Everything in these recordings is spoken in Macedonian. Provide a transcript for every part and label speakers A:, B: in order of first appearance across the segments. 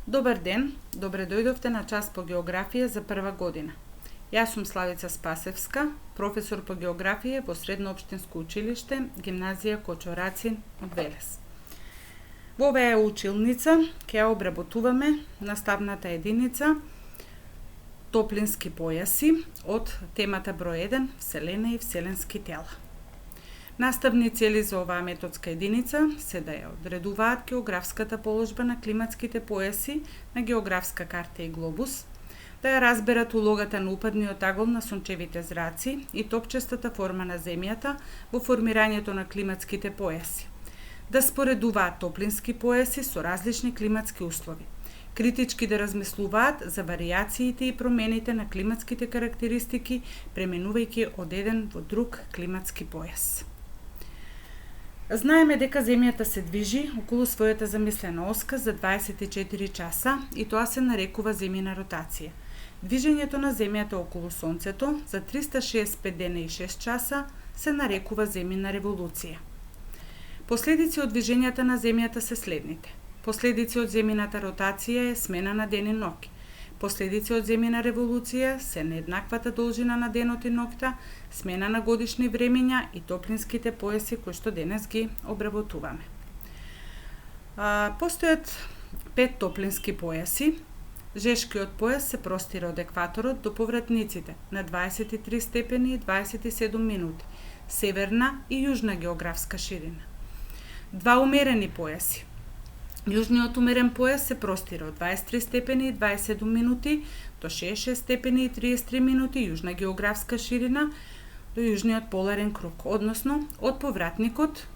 A: Добар ден, добре дојдовте на час по географија за прва година. Јас сум Славица Спасевска, професор по географија во Средно општинско училиште, гимназија Кочо Рацин од Велес. Во оваа училница ќе ја обработуваме наставната единица топлински појаси од темата број 1 Вселена и вселенски тела. Наставни цели за оваа методска единица се да ја одредуваат географската положба на климатските појаси на географска карта и глобус, да ја разберат улогата на упадниот агол на сончевите зраци и топчестата форма на земјата во формирањето на климатските појаси, да споредуваат топлински појаси со различни климатски услови, критички да размислуваат за варијациите и промените на климатските карактеристики, преминувајќи од еден во друг климатски појас. Знаеме дека Земјата се движи околу својата замислена оска за 24 часа и тоа се нарекува земјина ротација. Движењето на Земјата околу Сонцето за 365 дена и 6 часа се нарекува земјина револуција. Последици од движењата на Земјата се следните. Последици од земјината ротација е смена на ден и ноќ. Последици од земјина револуција се нееднаквата должина на денот и ноќта, смена на годишни времења и топлинските појаси кои што денес ги обработуваме. Постојат 5 топлински појаси. Жешкиот појас се простира од екваторот до повратниците на 23 степени и 27 минути, северна и јужна географска ширина. Два умерени појаси. Јужниот умерен појас се простира од 23 степени и 27 минути до 66 степени и 33 минути јужна географска ширина до јужниот поларен круг, односно од повратникот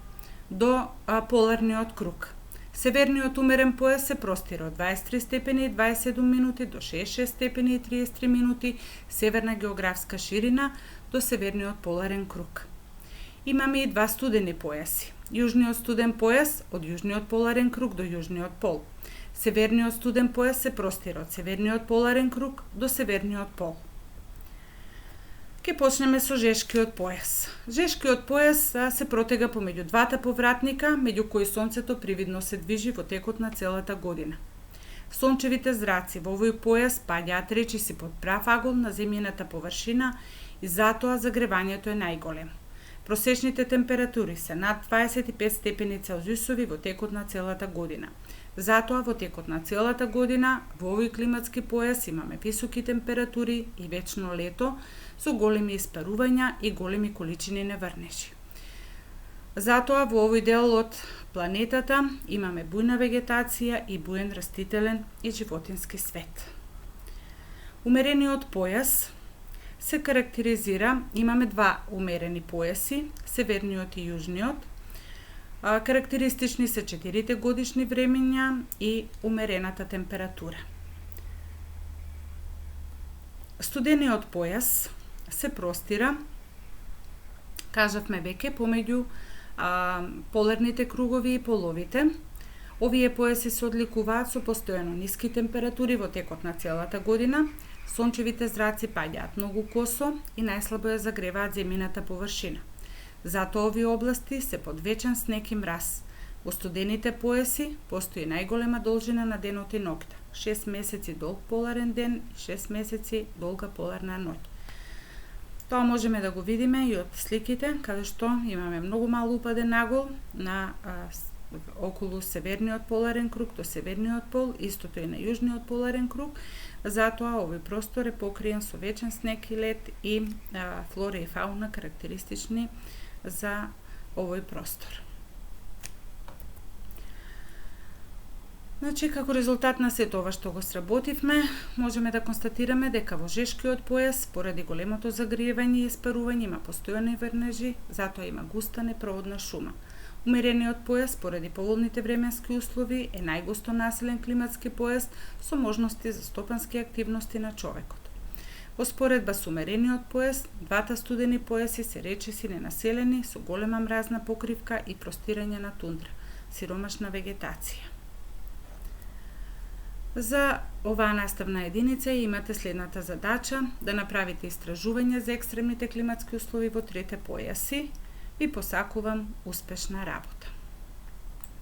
A: до поларниот круг. Северниот умерен појас се простира од 23 степени и 27 минути до 66 степени и 33 минути северна географска ширина до северниот поларен круг. Имаме и два студени појаси. Јужниот студен појас од јужниот поларен круг до јужниот пол. Северниот студен појас се простира од северниот поларен круг до северниот пол. Ке почнеме со жешкиот појас. Жешкиот појас се протега помеѓу двата повратника, меѓу кои Сонцето привидно се движи во текот на целата година. Сончевите зраци во овој појас паѓаат речиси под прав агол на земјината површина и затоа загревањето е најголемо. Просечните температури се над 25 степени Целзиусови во текот на целата година. Затоа во текот на целата година во овој климатски појас имаме високи температури и вечно лето со големи испарувања и големи количини неврнежи. Затоа во овој дел од планетата имаме бујна вегетација и буен растителен и животински свет. Умерениот појас се карактеризира, имаме два умерени појаси, северниот и јужниот. Карактеристични се 4 годишни времења и умерената температура. Студениот појас се простира, кажавме веќе, помеѓу поларните кругови и половите. Овие појаси се одликуваат со постојано ниски температури во текот на целата година. Сончевите зраци паѓаат многу косо и најслабо ја загреваат земјината површина. Затоа овие области се под вечен снег и мраз. Во студените појаси постои најголема должина на денот и ноќта. 6 месеци долг поларен ден и 6 месеци долга поларна ноќ. Тоа можеме да го видиме и од сликите, каде што имаме многу мал упаден агол на околу северниот поларен круг до северниот пол, истото и на јужниот поларен круг. Затоа овој простор е покриен со вечен снег и лед и флора и фауна карактеристични за овој простор. Значи, како резултат на сето ова што го сработивме, можеме да констатираме дека во жешкиот појас, поради големото загриевање и испарување, има постојани врнежи, затоа има густа непроводна шума. Умерениот појас, поради поволните временски услови, е најгусто населен климатски појас со можности за стопански активности на човекот. Во споредба со умерениот појас, двата студени појаси се речиси ненаселени со голема мразна покривка и простирање на тундра, сиромашна вегетација. За оваа наставна единица имате следната задача да направите истражување за екстремните климатски услови во трите појаси. Ви посакувам успешна работа.